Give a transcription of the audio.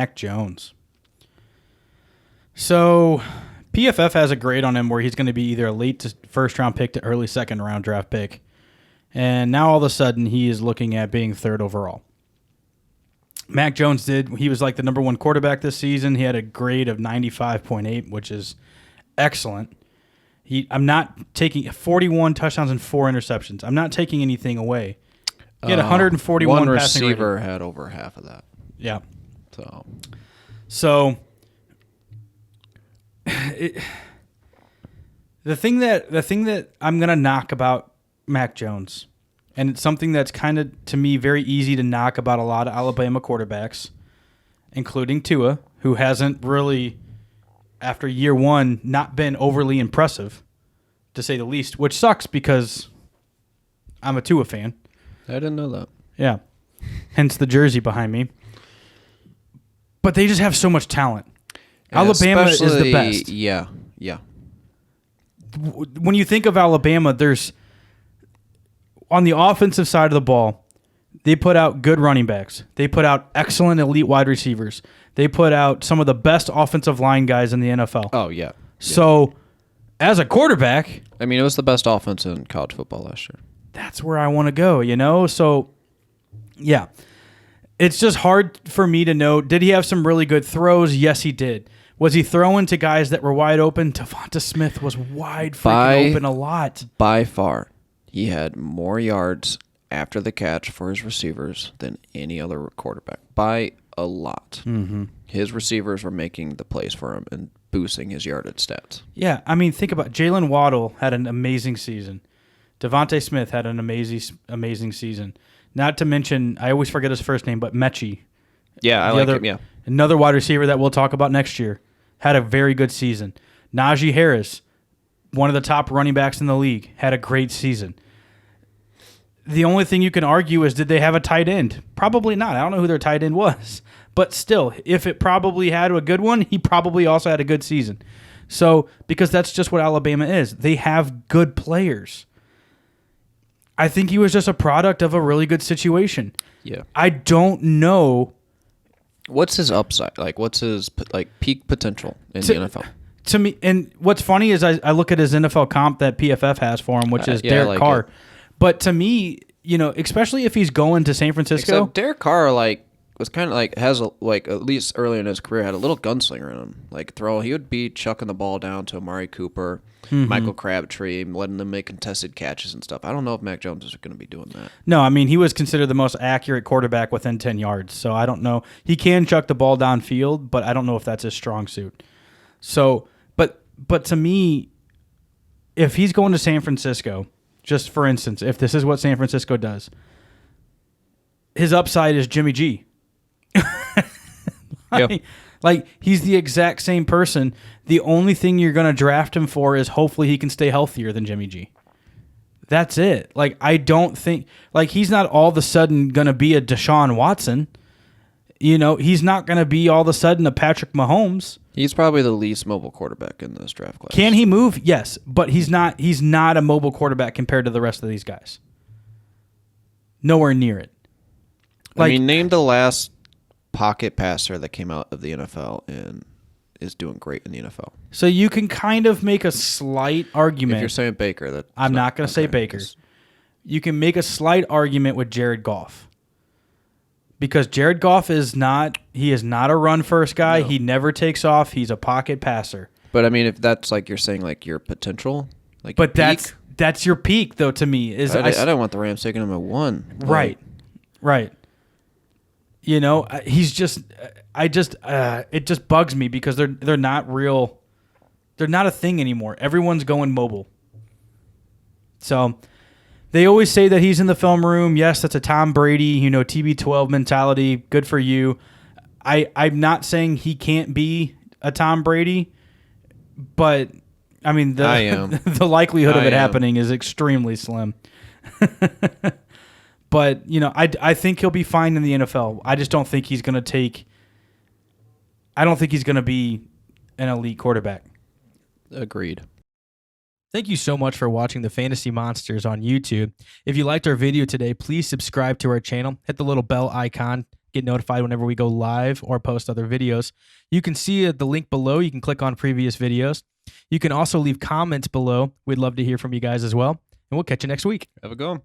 Mac Jones. So PFF has a grade on him where he's going to be either a late first-round pick to early second-round draft pick. And now all of a sudden he is looking at being third overall. Mac Jones he was like the number one quarterback this season. He had a grade of 95.8, which is excellent. I'm not taking 41 touchdowns and 4 interceptions. I'm not taking anything away. He had 141 one passing rating. receiver had over half of that. Yeah. So the thing that I'm gonna knock about Mac Jones, and it's something that's kind of to me very easy to knock about a lot of Alabama quarterbacks, including Tua, who hasn't really, after year one, not been overly impressive, to say the least, which sucks because I'm a Tua fan. I didn't know that. Yeah. Hence the jersey behind me. But they just have so much talent. Alabama is the best. Yeah. When you think of Alabama, there's on the offensive side of the ball, they put out good running backs. They put out excellent elite wide receivers. They put out some of the best offensive line guys in the NFL. Oh, yeah. So, as a quarterback, I mean, it was the best offense in college football last year. That's where I want to go, you know? So, yeah. It's just hard for me to know. Did he have some really good throws? Yes, he did. Was he throwing to guys that were wide open? Devonta Smith was wide freaking open a lot. By far, he had more yards after the catch for his receivers than any other quarterback. By a lot. Mm-hmm. His receivers were making the plays for him and boosting his yardage stats. Yeah, I mean, think about it. Jalen Waddle had an amazing season. Devontae Smith had an amazing season. Not to mention, I always forget his first name, but Mechie. Yeah, I like him, yeah. Another wide receiver that we'll talk about next year. Had a very good season. Najee Harris, one of the top running backs in the league, had a great season. The only thing you can argue is, did they have a tight end? Probably not. I don't know who their tight end was. But still, if it probably had a good one, he probably also had a good season. So, because that's just what Alabama is. They have good players. I think he was just a product of a really good situation. Yeah. I don't know. What's his upside? Like, what's his peak potential in the NFL? To me, and what's funny is I look at his NFL comp that PFF has for him, which is Derek Carr. It. But to me, you know, especially if he's going to San Francisco. Except Derek Carr, was kind of has at least early in his career had a little gunslinger in him. He would be chucking the ball down to Amari Cooper, Michael Crabtree, letting them make contested catches and stuff. I don't know if Mac Jones is going to be doing that. No, I mean, he was considered the most accurate quarterback within 10 yards. So I don't know. He can chuck the ball downfield, but I don't know if that's his strong suit. So, but to me, if he's going to San Francisco, just for instance, if this is what San Francisco does, his upside is Jimmy G. Like, he's the exact same person. The only thing you're going to draft him for is hopefully he can stay healthier than Jimmy G. That's it. Like, I don't think, like, he's not all of a sudden going to be a Deshaun Watson. You know, he's not going to be all of a sudden a Patrick Mahomes. He's probably the least mobile quarterback in this draft class. Can he move? Yes, but he's not a mobile quarterback compared to the rest of these guys. Nowhere near it. Like, I mean, name the last pocket passer that came out of the NFL and is doing great in the NFL. So you can kind of make a slight argument. If you're saying Baker, I'm not going to say Baker. You can make a slight argument with Jared Goff. Because Jared Goff is not a run-first guy. No. He never takes off. He's a pocket passer. But, I mean, if that's like you're saying like your potential, like but that's your peak, though, to me. I don't want the Rams taking him at 1. Right. You know, it just bugs me because they're not real. They're not a thing anymore. Everyone's going mobile. So they always say that he's in the film room. Yes, that's a Tom Brady, TB12 mentality. Good for you. I'm not saying he can't be a Tom Brady, but I mean the likelihood of it happening is extremely slim. But, I think he'll be fine in the NFL. I just don't think he's going to I don't think he's going to be an elite quarterback. Agreed. Thank you so much for watching the Fantasy Monsters on YouTube. If you liked our video today, please subscribe to our channel. Hit the little bell icon get notified whenever we go live or post other videos. You can see the link below. You can click on previous videos. You can also leave comments below. We'd love to hear from you guys as well. And we'll catch you next week. Have a go.